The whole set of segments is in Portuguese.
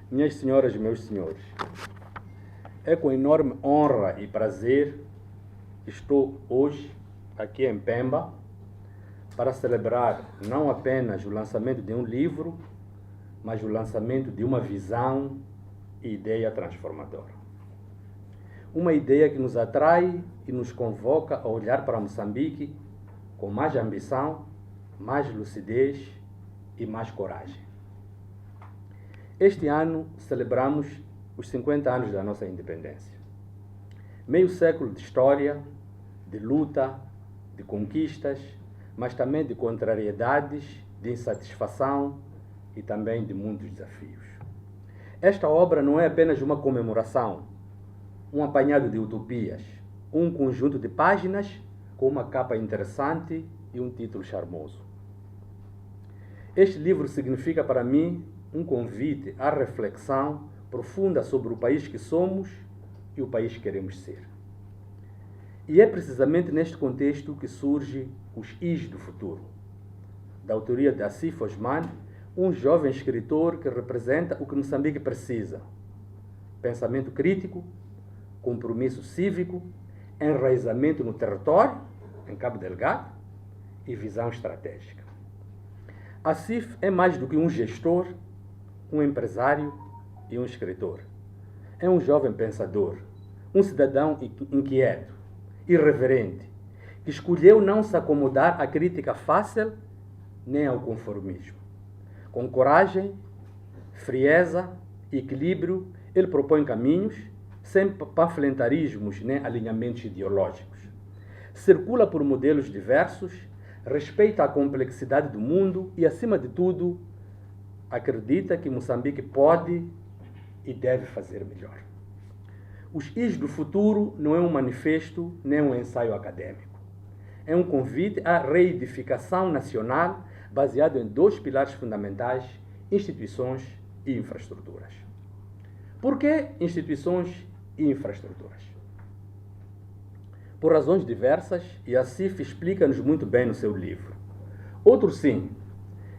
Minhas senhoras e meus senhores, é com enorme honra e prazer que estou hoje aqui em Pemba para celebrar não apenas o lançamento de um livro, mas o lançamento de uma visão e ideia transformadora. Uma ideia que nos atrai e nos convoca a olhar para Moçambique com mais ambição, mais lucidez e mais coragem. Este ano celebramos os 50 anos da nossa independência. Meio século de história, de luta, de conquistas, mas também de contrariedades, de insatisfação e também de muitos desafios. Esta obra não é apenas uma comemoração, um apanhado de utopias, um conjunto de páginas com uma capa interessante e um título charmoso. Este livro significa para mim um convite à reflexão profunda sobre o país que somos e o país que queremos ser. E é precisamente neste contexto que surge Os Is do Futuro, da autoria de Asif Osman, um jovem escritor que representa o que Moçambique precisa: pensamento crítico, compromisso cívico, enraizamento no território, em Cabo Delgado, e visão estratégica. Asif é mais do que um gestor, um empresário e um escritor. É um jovem pensador, um cidadão inquieto, irreverente, que escolheu não se acomodar à crítica fácil nem ao conformismo. Com coragem, frieza e equilíbrio, ele propõe caminhos, sem panfletarismos nem alinhamentos ideológicos. Circula por modelos diversos, respeita a complexidade do mundo e, acima de tudo, acredita que Moçambique pode e deve fazer melhor. Os Is do Futuro não é um manifesto nem um ensaio acadêmico. É um convite à reedificação nacional baseado em dois pilares fundamentais: instituições e infraestruturas. Por que instituições e infraestruturas? Por razões diversas, e a CIF explica-nos muito bem no seu livro. Outro sim,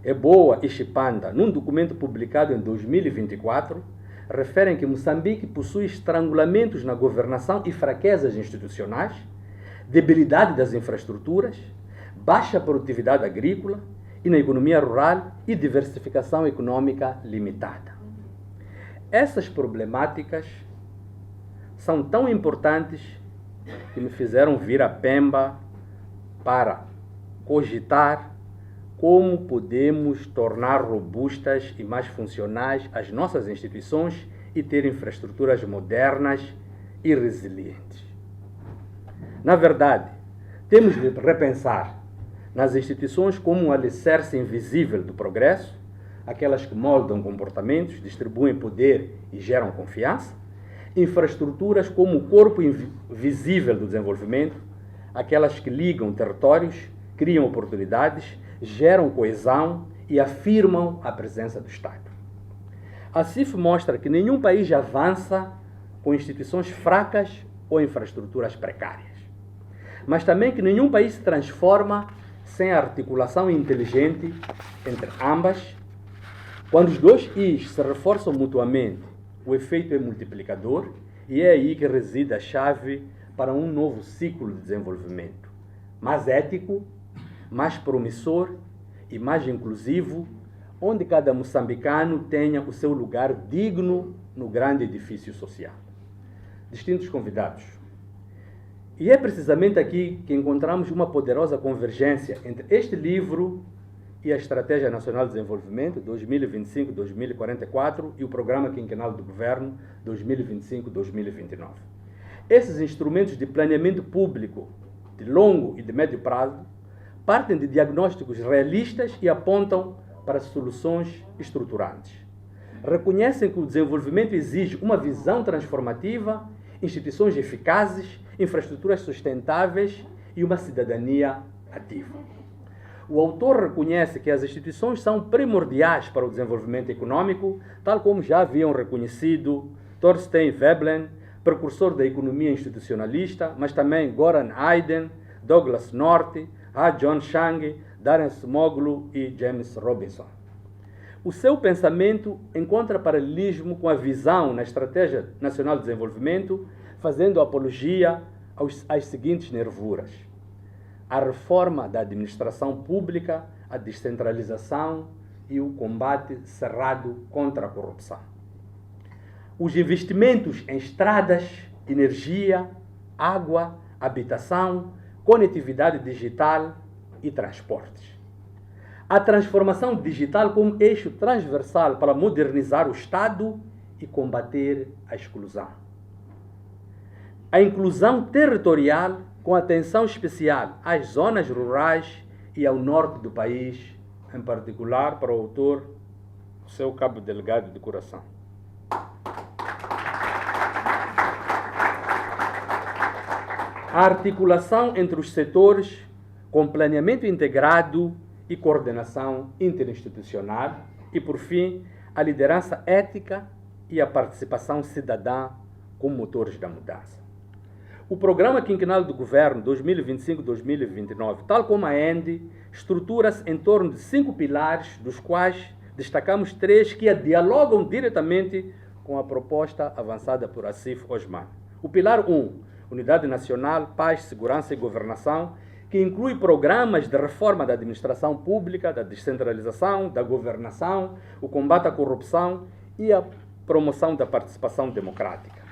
Eboa e Chipanda, num documento publicado em 2024, referem que Moçambique possui estrangulamentos na governação e fraquezas institucionais, debilidade das infraestruturas, baixa produtividade agrícola e na economia rural e diversificação econômica limitada. Essas problemáticas são tão importantes que me fizeram vir a Pemba para cogitar como podemos tornar robustas e mais funcionais as nossas instituições e ter infraestruturas modernas e resilientes. Na verdade, temos de repensar nas instituições como um alicerce invisível do progresso, aquelas que moldam comportamentos, distribuem poder e geram confiança, infraestruturas como o corpo invisível do desenvolvimento, aquelas que ligam territórios, criam oportunidades, geram coesão e afirmam a presença do Estado. A CIF mostra que nenhum país avança com instituições fracas ou infraestruturas precárias, mas também que nenhum país se transforma sem a articulação inteligente entre ambas. Quando os dois Is se reforçam mutuamente, o efeito é multiplicador e é aí que reside a chave para um novo ciclo de desenvolvimento, mais ético, mais promissor e mais inclusivo, onde cada moçambicano tenha o seu lugar digno no grande edifício social. Distintos convidados, e é precisamente aqui que encontramos uma poderosa convergência entre este livro e a Estratégia Nacional de Desenvolvimento 2025-2044 e o Programa Quinquenal do Governo 2025-2029. Esses instrumentos de planeamento público de longo e de médio prazo partem de diagnósticos realistas e apontam para soluções estruturantes. Reconhecem que o desenvolvimento exige uma visão transformativa, instituições eficazes, infraestruturas sustentáveis e uma cidadania ativa. O autor reconhece que as instituições são primordiais para o desenvolvimento econômico, tal como já haviam reconhecido Thorstein Veblen, precursor da economia institucionalista, mas também Goran Aydin, Douglas North, Ha John Chang, Darren Smoglu e James Robinson. O seu pensamento encontra paralelismo com a visão na Estratégia Nacional de Desenvolvimento, fazendo apologia às seguintes nervuras: a reforma da administração pública, a descentralização e o combate cerrado contra a corrupção. Os investimentos em estradas, energia, água, habitação, conectividade digital e transportes. A transformação digital como eixo transversal para modernizar o Estado e combater a exclusão. A inclusão territorial com atenção especial às zonas rurais e ao norte do país, em particular para o autor, o seu cabo delegado de coração. A articulação entre os setores com planeamento integrado e coordenação interinstitucional e, por fim, a liderança ética e a participação cidadã como motores da mudança. O Programa Quinquenal do Governo 2025-2029, tal como a ENDE, estrutura-se em torno de 5 pilares, dos quais destacamos 3 que dialogam diretamente com a proposta avançada por Assif Osman. O pilar 1, Unidade Nacional, Paz, Segurança e Governação, que inclui programas de reforma da administração pública, da descentralização, da governação, o combate à corrupção e a promoção da participação democrática.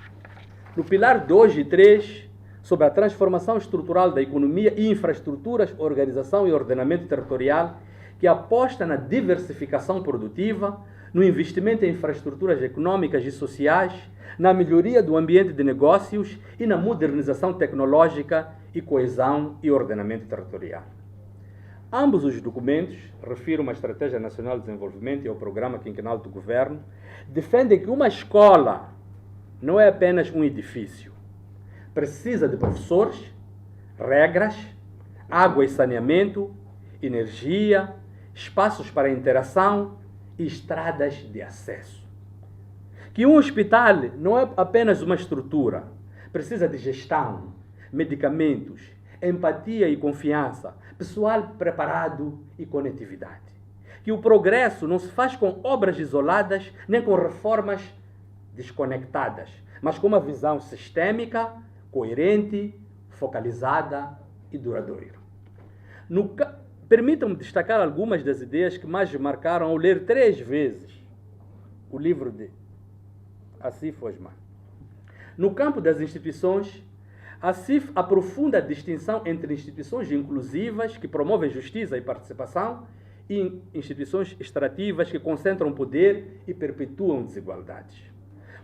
No pilar 2 e 3, sobre a transformação estrutural da economia e infraestruturas, organização e ordenamento territorial, que aposta na diversificação produtiva, no investimento em infraestruturas econômicas e sociais, na melhoria do ambiente de negócios e na modernização tecnológica e coesão e ordenamento territorial. Ambos os documentos, refiro à Estratégia Nacional de Desenvolvimento e ao Programa Quinquenal do Governo, defendem que uma escola não é apenas um edifício. Precisa de professores, regras, água e saneamento, energia, espaços para interação e estradas de acesso. Que um hospital não é apenas uma estrutura, precisa de gestão, medicamentos, empatia e confiança, pessoal preparado e conectividade. Que o progresso não se faz com obras isoladas nem com reformas desconectadas, mas com uma visão sistêmica, coerente, focalizada e duradoura. Permitam-me destacar algumas das ideias que mais me marcaram ao ler 3 vezes o livro de Assif Osman. No campo das instituições, Assif aprofunda a distinção entre instituições inclusivas, que promovem justiça e participação, e instituições extrativas, que concentram poder e perpetuam desigualdades.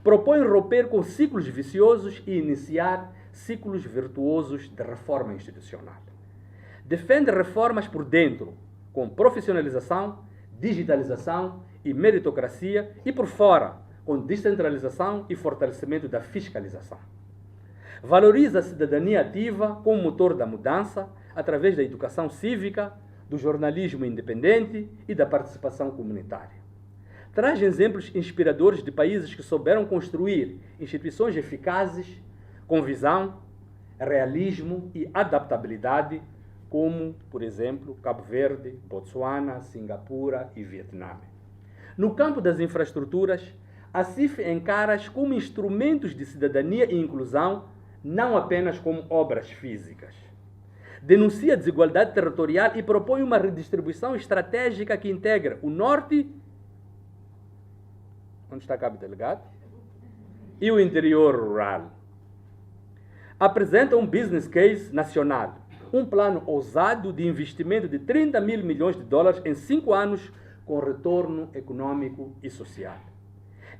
Propõe romper com ciclos viciosos e iniciar ciclos virtuosos de reforma institucional. Defende reformas por dentro, com profissionalização, digitalização e meritocracia, e por fora, com descentralização e fortalecimento da fiscalização. Valoriza a cidadania ativa como motor da mudança, através da educação cívica, do jornalismo independente e da participação comunitária. Traz exemplos inspiradores de países que souberam construir instituições eficazes, com visão, realismo e adaptabilidade, como, por exemplo, Cabo Verde, Botsuana, Singapura e Vietnã. No campo das infraestruturas, a CIF encara-as como instrumentos de cidadania e inclusão, não apenas como obras físicas. Denuncia a desigualdade territorial e propõe uma redistribuição estratégica que integra o norte, onde está Cabo Delgado, e o interior rural. Apresenta um business case nacional, um plano ousado de investimento de 30 mil milhões de dólares em 5 anos, com retorno econômico e social.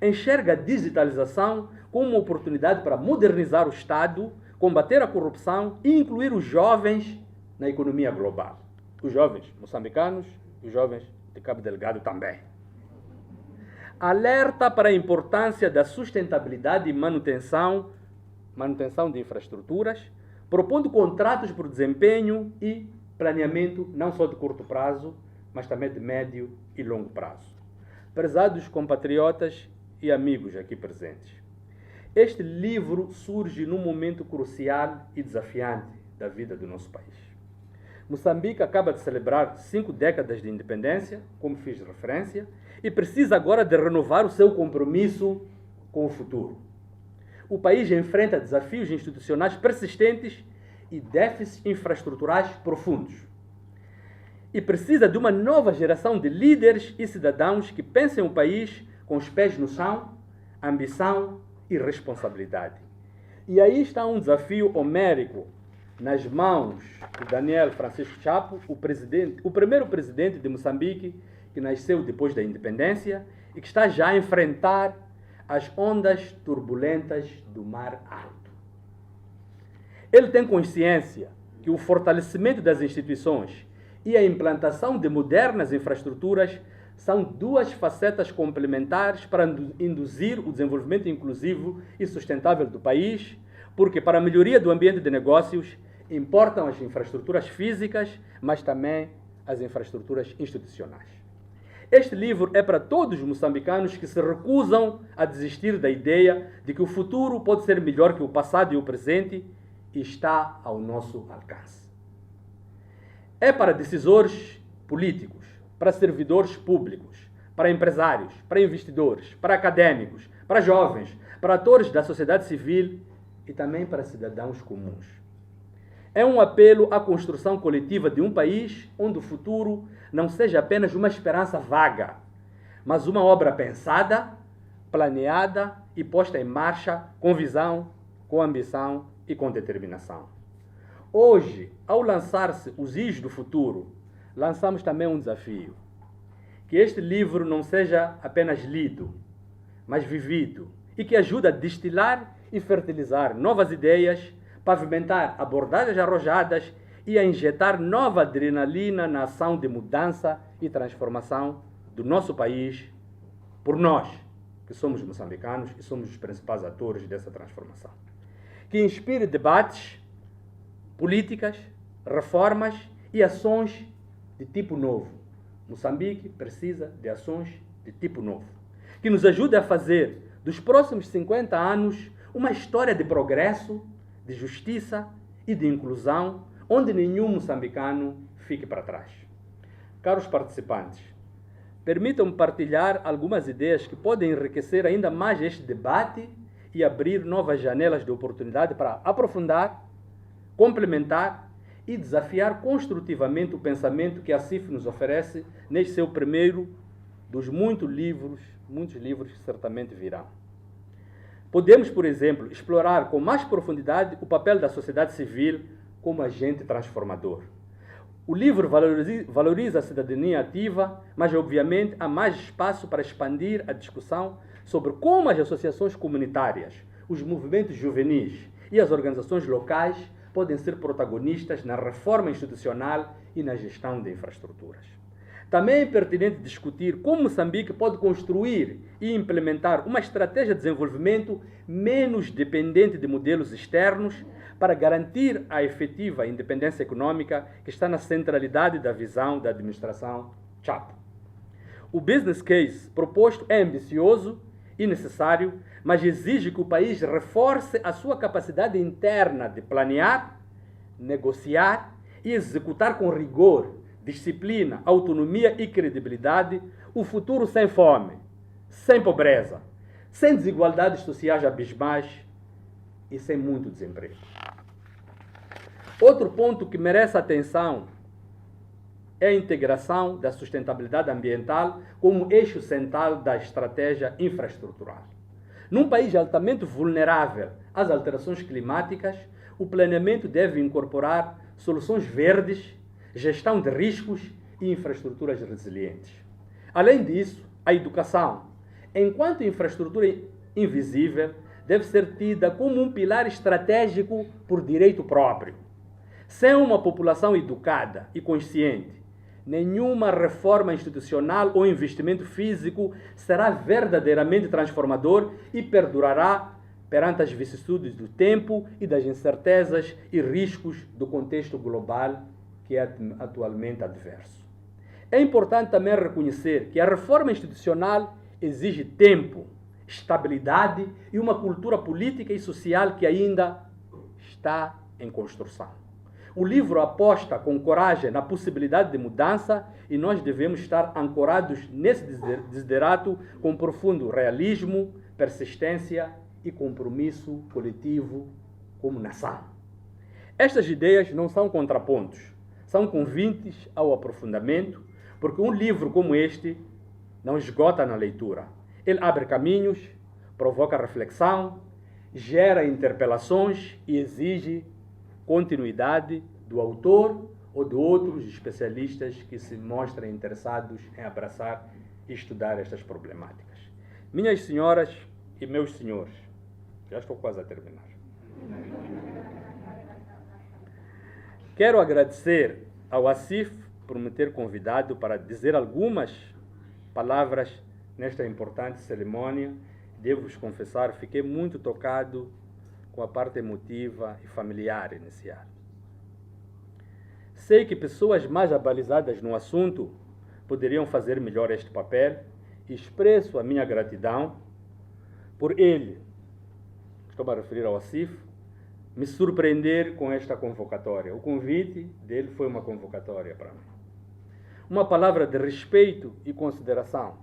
Enxerga a digitalização como uma oportunidade para modernizar o Estado, combater a corrupção e incluir os jovens na economia global. Os jovens moçambicanos e os jovens de Cabo Delgado também. Alerta para a importância da sustentabilidade e manutenção de infraestruturas, propondo contratos por desempenho e planeamento não só de curto prazo, mas também de médio e longo prazo. Prezados compatriotas e amigos aqui presentes, este livro surge num momento crucial e desafiante da vida do nosso país. Moçambique acaba de celebrar 5 décadas de independência, como fiz referência, e precisa agora de renovar o seu compromisso com o futuro. O país enfrenta desafios institucionais persistentes e déficits infraestruturais profundos. E precisa de uma nova geração de líderes e cidadãos que pensem o país com os pés no chão, ambição e responsabilidade. E aí está um desafio homérico nas mãos de Daniel Francisco Chapo, o primeiro presidente de Moçambique, que nasceu depois da independência e que está já a enfrentar as ondas turbulentas do Mar Alto. Ele tem consciência que o fortalecimento das instituições e a implantação de modernas infraestruturas são duas facetas complementares para induzir o desenvolvimento inclusivo e sustentável do país, porque para a melhoria do ambiente de negócios importam as infraestruturas físicas, mas também as infraestruturas institucionais. Este livro é para todos os moçambicanos que se recusam a desistir da ideia de que o futuro pode ser melhor que o passado e o presente e está ao nosso alcance. É para decisores políticos, para servidores públicos, para empresários, para investidores, para acadêmicos, para jovens, para atores da sociedade civil e também para cidadãos comuns. É um apelo à construção coletiva de um país onde o futuro não seja apenas uma esperança vaga, mas uma obra pensada, planeada e posta em marcha com visão, com ambição e com determinação. Hoje, ao lançar-se os Is do Futuro, lançamos também um desafio. Que este livro não seja apenas lido, mas vivido, e que ajude a destilar e fertilizar novas ideias, pavimentar abordagens arrojadas e a injetar nova adrenalina na ação de mudança e transformação do nosso país, por nós, que somos moçambicanos e somos os principais atores dessa transformação. Que inspire debates, políticas, reformas e ações de tipo novo. Moçambique precisa de ações de tipo novo, que nos ajude a fazer dos próximos 50 anos uma história de progresso, de justiça e de inclusão, onde nenhum moçambicano fique para trás. Caros participantes, permitam-me partilhar algumas ideias que podem enriquecer ainda mais este debate e abrir novas janelas de oportunidade para aprofundar, complementar e desafiar construtivamente o pensamento que a CIF nos oferece neste seu primeiro dos muitos livros que certamente virão. Podemos, por exemplo, explorar com mais profundidade o papel da sociedade civil como agente transformador. O livro valoriza a cidadania ativa, mas obviamente há mais espaço para expandir a discussão sobre como as associações comunitárias, os movimentos juvenis e as organizações locais podem ser protagonistas na reforma institucional e na gestão de infraestruturas. Também é pertinente discutir como Moçambique pode construir e implementar uma estratégia de desenvolvimento menos dependente de modelos externos para garantir a efetiva independência econômica que está na centralidade da visão da administração Chapo. O business case proposto é ambicioso e necessário, mas exige que o país reforce a sua capacidade interna de planear, negociar e executar com rigor, disciplina, autonomia e credibilidade o futuro sem fome, sem pobreza, sem desigualdades sociais abismais e sem muito desemprego. Outro ponto que merece atenção é a integração da sustentabilidade ambiental como eixo central da estratégia infraestrutural. Num país altamente vulnerável às alterações climáticas, o planeamento deve incorporar soluções verdes, gestão de riscos e infraestruturas resilientes. Além disso, a educação, enquanto infraestrutura invisível, deve ser tida como um pilar estratégico por direito próprio. Sem uma população educada e consciente, nenhuma reforma institucional ou investimento físico será verdadeiramente transformador e perdurará perante as vicissitudes do tempo e das incertezas e riscos do contexto global que é atualmente adverso. É importante também reconhecer que a reforma institucional exige tempo, estabilidade e uma cultura política e social que ainda está em construção. O livro aposta com coragem na possibilidade de mudança e nós devemos estar ancorados nesse desiderato com profundo realismo, persistência e compromisso coletivo como nação. Estas ideias não são contrapontos, são convites ao aprofundamento, porque um livro como este não esgota na leitura. Ele abre caminhos, provoca reflexão, gera interpelações e exige continuidade do autor ou de outros especialistas que se mostrem interessados em abraçar e estudar estas problemáticas. Minhas senhoras e meus senhores, já estou quase a terminar. Quero agradecer ao Assif por me ter convidado para dizer algumas palavras nesta importante cerimônia. Devo-vos confessar, fiquei muito tocado com a parte emotiva e familiar inicial. Sei que pessoas mais abalizadas no assunto poderiam fazer melhor este papel e expresso a minha gratidão por ele, estou a referir ao Assif, me surpreender com esta convocatória. O convite dele foi uma convocatória para mim. Uma palavra de respeito e consideração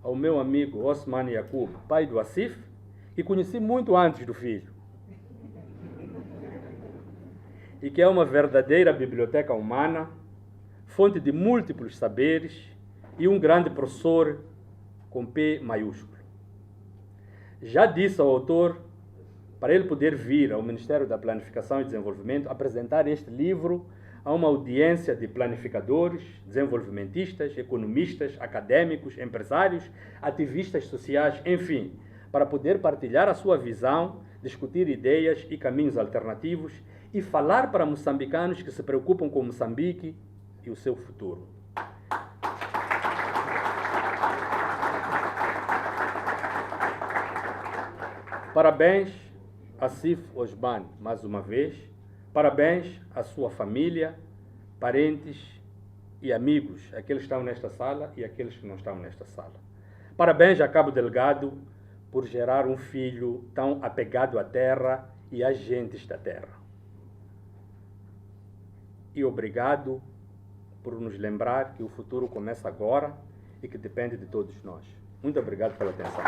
ao meu amigo Osman Yakub, pai do Assif, que conheci muito antes do filho, e que é uma verdadeira biblioteca humana, fonte de múltiplos saberes e um grande professor com P maiúsculo. Já disse ao autor para ele poder vir ao Ministério da Planificação e Desenvolvimento apresentar este livro a uma audiência de planificadores, desenvolvimentistas, economistas, acadêmicos, empresários, ativistas sociais, enfim, para poder partilhar a sua visão, discutir ideias e caminhos alternativos e falar para moçambicanos que se preocupam com Moçambique e o seu futuro. Parabéns a Assif Osman, mais uma vez. Parabéns à sua família, parentes e amigos, aqueles que estão nesta sala e aqueles que não estão nesta sala. Parabéns a Cabo Delgado por gerar um filho tão apegado à terra e às gentes da terra. E obrigado por nos lembrar que o futuro começa agora e que depende de todos nós. Muito obrigado pela atenção.